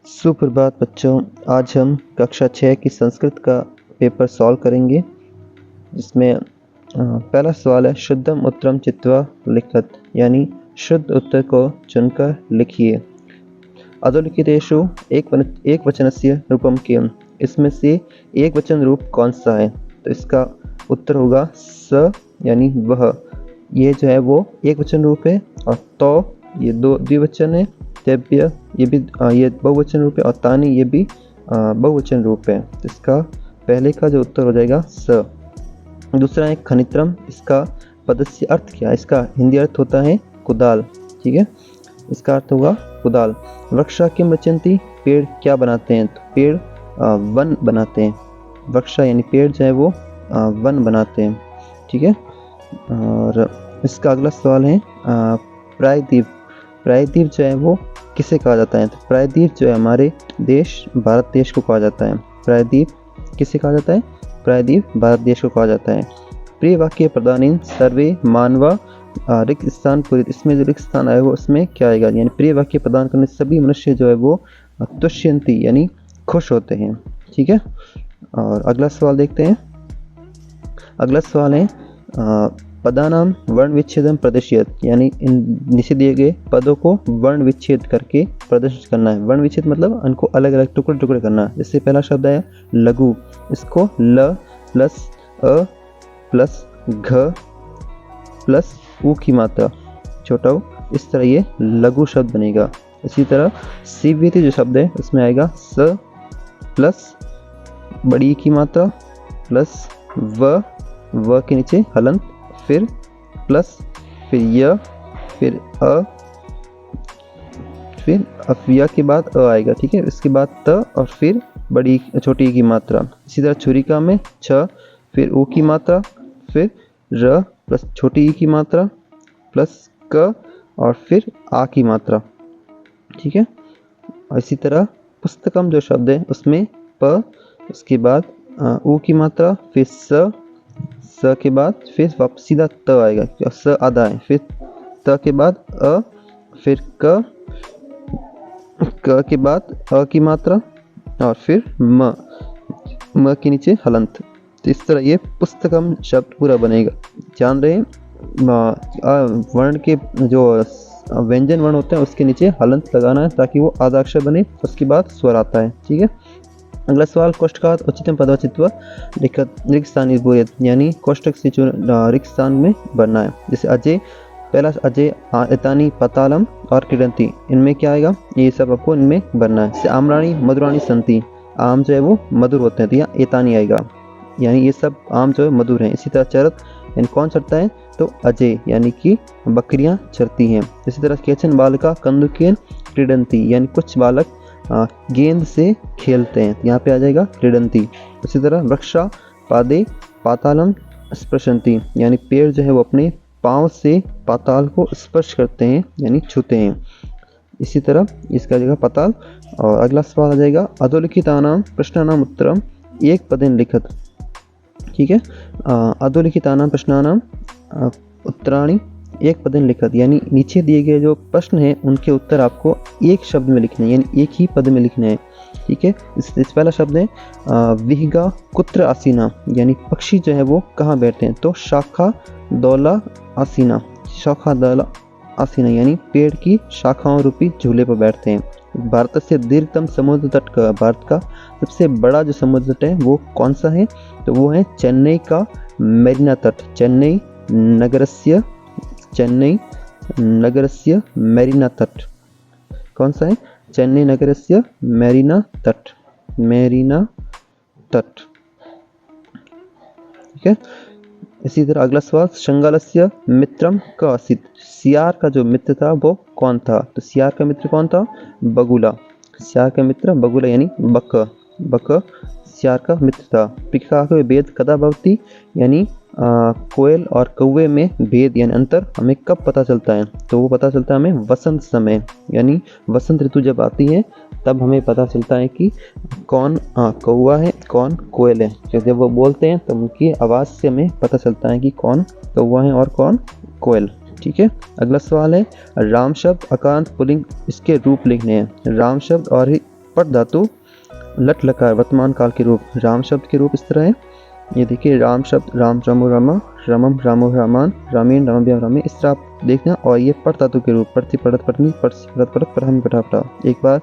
सुप्रभात बच्चों। आज हम कक्षा 6 की संस्कृत का पेपर सॉल्व करेंगे, जिसमें पहला सवाल है शुद्धम उत्तरम चित्वा लिखत, यानी शुद्ध उत्तर को चुनकर लिखिए। अधोलिखितेषु एक वचनस्य रूपम किम, इसमें से एक वचन रूप कौन सा है? तो इसका उत्तर होगा स, यानी वह। ये जो है वो एक वचन रूप है, और तो ये दो द्विवचन है। तेभ्य ये भी ये बहुवचन रूप है, और तानी ये भी बहुवचन रूप है। तो इसका पहले का जो उत्तर हो जाएगा स। दूसरा है खनित्रम, इसका पदस्य अर्थ क्या है? इसका हिंदी अर्थ होता है कुदाल। ठीक है, इसका अर्थ होगा कुदाल। वृक्षा किम रचयन्ति, पेड़ क्या बनाते हैं? तो पेड़ वन बनाते हैं। वृक्षा यानी पेड़ जो है वो वन बनाते हैं। ठीक है, और इसका अगला सवाल है प्रायद्वीप। प्रायद्वीप जो है वो किसे कहा जाता है? तो प्रायद्वीप जो है हमारे देश भारत देश को कहा जाता है। प्रायद्वीप किसे कहा जाता है? प्रायद्वीप भारत देश को कहा जाता है। प्रिय वाक्य प्रदान सर्वे मानवा रिक्त स्थान पूरित, इसमें जो रिक्त स्थान आएगा उसमें क्या आएगा? यानी प्रिय वाक्य प्रदान करने सभी मनुष्य जो है वो तुष्यंती यानी खुश होते हैं। ठीक है, और अगला सवाल देखते हैं। अगला सवाल है पदानाम वर्ण विच्छेदम प्रदर्शित, यानी इन नीचे दिए गए पदों को वर्ण विच्छेद करके प्रदर्शित करना है। वर्ण विच्छेद मतलब उनको अलग अलग टुकड़े टुकड़े करना है। जैसे पहला शब्द है लघु, इसको ल प्लस अ प्लस घ प्लस ऊ की मात्रा छोटा ऊ, इस तरह ये लघु शब्द बनेगा। इसी तरह सीवीति जो शब्द है उसमें आएगा स प्लस बड़ी की मात्रा प्लस व के नीचे हलंत, फिर प्लस, फिर य, फिर अ, फिर अफिया के बाद अ आएगा। ठीक है, इसके बाद त, और फिर बड़ी छोटी की मात्रा। इसी तरह छुरिका में छ, फिर ऊ की मात्रा, फिर र प्लस छोटी ई की मात्रा प्लस क, और फिर आ की मात्रा। ठीक है, और इसी तरह पुस्तकम जो शब्द है उसमें प, उसके बाद ऊ की मात्रा, फिर स के बाद फिर वापस सीधा त आएगा, स आधा है, फिर त के बाद अ, फिर क के बाद अ की मात्रा, और फिर म के नीचे हलंत। तो इस तरह ये पुस्तकम शब्द पूरा बनेगा। ध्यान रहे वर्ण के जो व्यंजन वर्ण होते हैं उसके नीचे हलंत लगाना है ताकि वो आधा अक्षर बने, उसके बाद स्वर आता है। ठीक है, अगला सवाल कोष्ठकात उचितम पदवाचित्व लिखत रिक्त स्थान भूयत, यानी कोष्ठक से रिक्त स्थान में भरना है। जैसे अजय, पहला अजय एतानी पतालम और क्रीडंती, इनमें क्या आएगा? ये सब आपको इनमें भरना है। जैसे आम्राणी मधुराणी संति, आम जो है वो मधुर होते हैं, तो यहाँ एतानी आएगा, यानी ये सब आम जो है मधुर हैं। इसी तरह चरत, यानी कौन चरता है? तो अजय, यानी कि बकरियां चरती हैं। इसी तरह केचन बालका कंदुकेन क्रीडंती, यानी कुछ बालक गेंद से खेलते हैं, यहाँ पे आ जाएगा क्रीडंती। इसी तरह वृक्षा पादे पातालम स्पर्शंती, यानी पेड़ जो है वो अपने पांव से पाताल को स्पर्श करते हैं यानी छूते हैं। इसी तरह इसका जगह पाताल। और अगला सवाल आ जाएगा अधोलिखितानाम प्रश्नानाम उत्तरम एक पदेन लिखत। ठीक है, अधोलिखितानाम प्रश्नानाम उत्तराणी एक पदेन लिखत, यानी नीचे दिए गए जो प्रश्न हैं उनके उत्तर आपको एक शब्द में लिखने हैं, यानी एक ही पद में लिखने हैं। ठीक है, इस पहला शब्द है विहगा कुत्र आसीना, यानी पक्षी जो है वो कहाँ बैठते हैं? तो शाखा दौला आसीना, शाखा दौला आसीना, यानी पेड़ की शाखाओं रूपी झूले पर बैठते हैं। भारत से दीर्घतम समुद्र तट का, भारत का सबसे बड़ा जो समुद्र तट है वो कौन सा है? तो वो है चेन्नई का मेरीना तट। चेन्नई नगरस्य मेरीना तट। कौन सा है? चेन्नई नगरस्य मेरीना तट। ठीक है, इसी तरह अगला सवाल शंगालस्य मित्रम का आसीत, सियार का जो मित्र था वो कौन था? तो सियार का मित्र कौन था? बगुला। सियार का मित्र बगुला, यानी बक सियार का मित्र था। पिका भेद कदा भवति, यानी कोयल और कौवे में भेद यानी अंतर हमें कब पता चलता है? तो वो पता चलता है हमें वसंत समय, यानी वसंत ऋतु जब आती है तब हमें पता चलता है कि कौन कौवा है कौन कोयल है। जब वो बोलते हैं तो उनकी आवाज़ से हमें पता चलता है कि कौन कौवा है और कौन कोयल। ठीक है, अगला सवाल है राम शब्द अकांत पुल्लिंग, इसके रूप लिखने हैं। राम शब्द और पट धातु लट लकार वर्तमान काल के रूप राम शब्द के रूप इस तरह है। ये देखिए राम शब्द राम रामो रामा रामम रामो रामान रामेण रामभ्याम रामे, इस तरह आप देखना। और ये पट धातु के रूप प्रति पड़त पटनी पड़त पड़त परहम पटा पटा। एक बार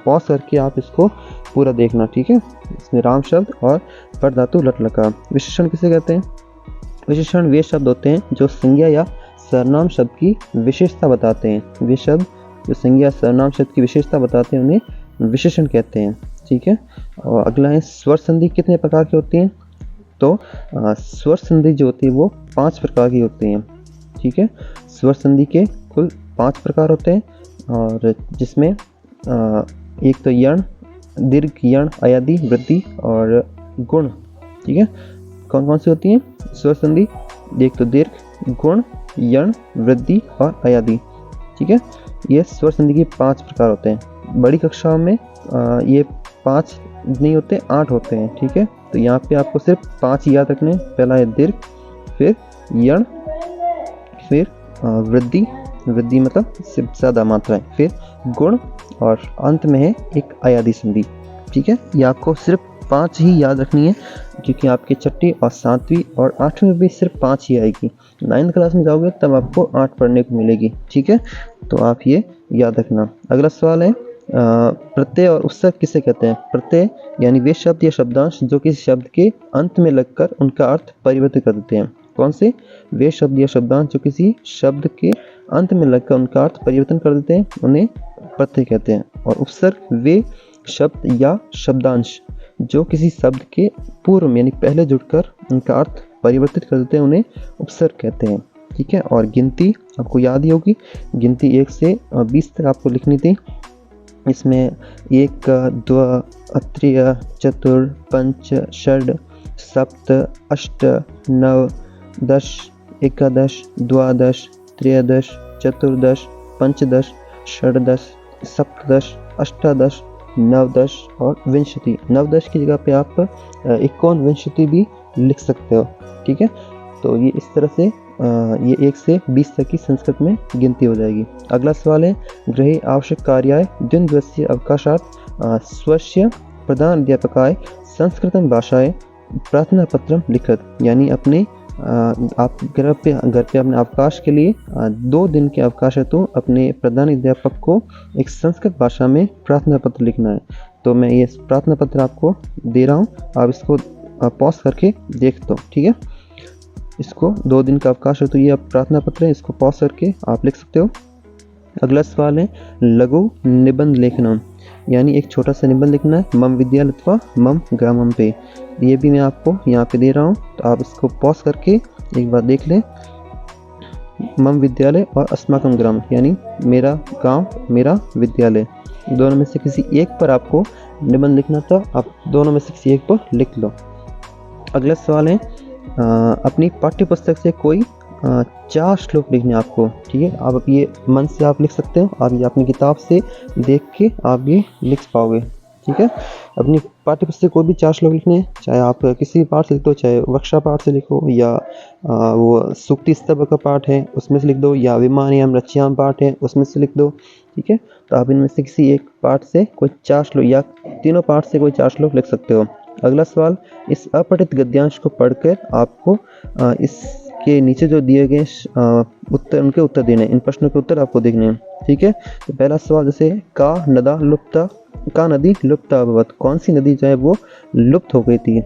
पॉज करके आप इसको पूरा देखना, ठीक है। इसमें राम शब्द और पट धातु लट लकार। विशेषण किसे कहते हैं? विशेषण वे शब्द होते हैं जो संज्ञा या सर्वनाम शब्द की विशेषता बताते हैं। वे शब्द जो संज्ञा सर्वनाम शब्द की विशेषता बताते हैं उन्हें विशेषण कहते हैं, ठीक है। और अगला है स्वर संधि कितने प्रकार की होती हैं? तो स्वर संधि जो होती है वो 5 प्रकार की होती हैं, ठीक है। स्वर संधि के कुल 5 प्रकार होते हैं, और जिसमें एक तो यण, दीर्घ, यण, अयादि, वृद्धि और गुण, ठीक है। कौन कौन सी होती हैं स्वर संधि? एक तो दीर्घ, गुण, यण, वृद्धि और अयादि, ठीक है। ये स्वर संधि के 5 प्रकार होते हैं। बड़ी कक्षाओं में ये 5 नहीं होते, 8 होते हैं, ठीक है। तो यहाँ पे आपको सिर्फ 5 ही याद रखने हैं। पहला है दीर्घ, फिर यण, फिर वृद्धि, वृद्धि मतलब सिर्फ ज़्यादा मात्रा है, फिर गुण, और अंत में है एक अयादि संधि, ठीक है। ये आपको सिर्फ 5 ही याद रखनी है, क्योंकि आपके 6वीं और 7वीं और 8वीं में भी सिर्फ 5 ही आएगी। 9th क्लास में जाओगे तब आपको 8 पढ़ने को मिलेगी, ठीक है। तो आप ये याद रखना। अगला सवाल है प्रत्यय और उपसर्ग किसे कहते हैं? प्रत्यय यानी वे शब्द या शब्दांश जो किसी शब्द के अंत में लगकर उनका अर्थ परिवर्तित कर देते हैं। कौन से? वे शब्द या शब्दांश जो किसी शब्द के अंत में लगकर उनका अर्थ परिवर्तन कर देते हैं उन्हें प्रत्यय कहते हैं। और उपसर्ग वे शब्द या शब्दांश जो किसी शब्द के पूर्व में यानी पहले जुड़कर उनका अर्थ परिवर्तित कर देते हैं उन्हें उपसर्ग कहते हैं, ठीक है। और गिनती आपको याद ही होगी, गिनती 1 से 20 तक आपको लिखनी थी। इसमें 1, 2, 3, 4, 5, 6, 7, 8, 9, 10, 11, 12, 13, 14, 15, 16, 17, 18, 19 और विंशति। 19 की जगह पे आप 51 विंशति भी लिख सकते हो, ठीक है। तो ये इस तरह से ये 1 से 20 तक की संस्कृत में गिनती हो जाएगी। अगला सवाल है गृहे आवश्यक कार्याय द्विदिवसीय अवकाशात् स्वस्य प्रधान अध्यापकाय संस्कृतं भाषाय प्रार्थना पत्रम लिखत, यानी अपने आप घर पे अपने अवकाश के लिए 2 दिन के अवकाश है तो अपने प्रधान अध्यापक को एक संस्कृत भाषा में प्रार्थना पत्र लिखना है। तो मैं ये प्रार्थना पत्र आपको दे रहा हूँ, आप इसको पॉज करके देख दो, ठीक है। इसको 2 दिन का अवकाश है तो ये प्रार्थना पत्र है, इसको पॉज करके आप लिख सकते हो। अगला सवाल है लघु निबंध लेखना, यानी एक छोटा सा निबंध लिखना है मम विद्यालय अथवा मम ग्रामम पे। ये भी मैं आपको यहाँ पे दे रहा हूँ, तो आप इसको पॉज करके एक बार देख लें। मम विद्यालय और अस्माकम ग्राम, यानी मेरा गांव मेरा विद्यालय, दोनों में से किसी एक पर आपको निबंध लिखना था, आप दोनों में से किसी एक पर लिख लो। अगला सवाल है अपनी पाठ्य पुस्तक से कोई 4 श्लोक लिखने आपको, ठीक है। आप ये मन से आप लिख सकते हो, आप ये अपनी किताब से देख के आप ये लिख पाओगे, ठीक है। अपनी पाठ्य पुस्तक कोई भी 4 श्लोक लिखने हैं, चाहे आप किसी भी पाठ से लिख दो, चाहे वक्षा पाठ से लिखो या वो सूक्ति स्तंभ का पाठ है उसमें से लिख दो, या विमानयाम रचयाम पाठ है उसमें से लिख दो, ठीक है। तो आप इनमें से किसी एक पाठ से कोई 4 श्लोक या तीनों पाठ से कोई 4 श्लोक लिख सकते हो। अगला सवाल इस अपठित गद्यांश को पढ़कर आपको इसके नीचे जो दिए गए उत्तर उनके उत्तर देने, इन प्रश्नों के उत्तर आपको देखने हैं, ठीक है। तो पहला सवाल जैसे का नदी लुप्ता अभवत, कौन सी नदी जो है वो लुप्त हो गई थी,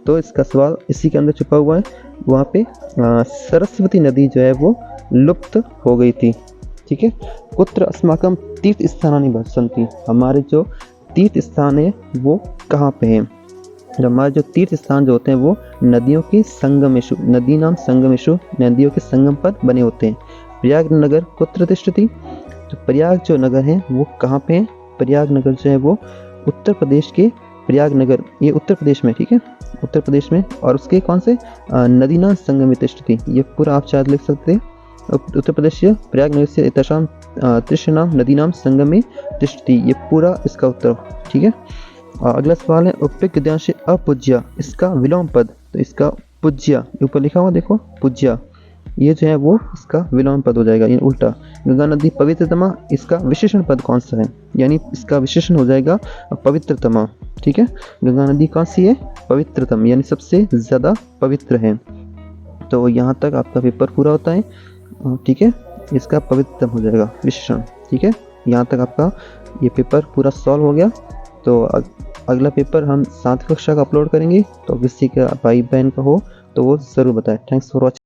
तो इसका सवाल इसी के अंदर छुपा हुआ है। वहाँ पे सरस्वती नदी जो है वो लुप्त हो गई थी, ठीक है। कुत्र अस्माकम तीर्थ स्थानानि भवन्ति, हमारे जो तीर्थ स्थान है वो कहाँ पे हैं? हमारे जो तीर्थ स्थान जो होते हैं वो नदियों के संगमेशु, नदी नाम संगमेशु, नदियों के संगम पर बने होते हैं। प्रयाग नगर कुत्र तिष्ठति, तो प्रयाग जो नगर है वो कहाँ पे है? प्रयाग नगर जो है वो उत्तर प्रदेश के प्रयाग नगर, ये उत्तर प्रदेश में, ठीक है, उत्तर प्रदेश में। और उसके कौन से नदी नाम संगम तिष्ठति, ये पूरा आप शायद लिख सकते हैं। उत्तर प्रदेश से प्रयाग नगर से तशाम तृष्णाम नदी नाम संगमे तिष्ठति, ये पूरा इसका उत्तर, ठीक है। अगला सवाल है उपयुक्त गद्यांश से अपूज्य, इसका विलोम पद, तो इसका पूज्य ऊपर लिखा हुआ देखो पूज्य, ये जो है वो इसका विलोम पद हो जाएगा, यानी उल्टा। गंगा नदी पवित्रतमा, इसका विशेषण पद कौन सा है, यानी इसका विशेषण हो जाएगा पवित्रतमा। ठीक है, गंगा नदी कौन सी है, पवित्रतम, यानी सबसे ज़्यादा पवित्र है। तो यहाँ तक आपका पेपर पूरा होता है। ठीक है, इसका पवित्रतम हो जाएगा विशेषण। ठीक है, यहाँ तक आपका ये पेपर पूरा सॉल्व हो गया। तो अगला पेपर हम 7वीं कक्षा का अपलोड करेंगे, तो किसी का भाई बहन का हो तो वो ज़रूर बताएं। Thanks for watching.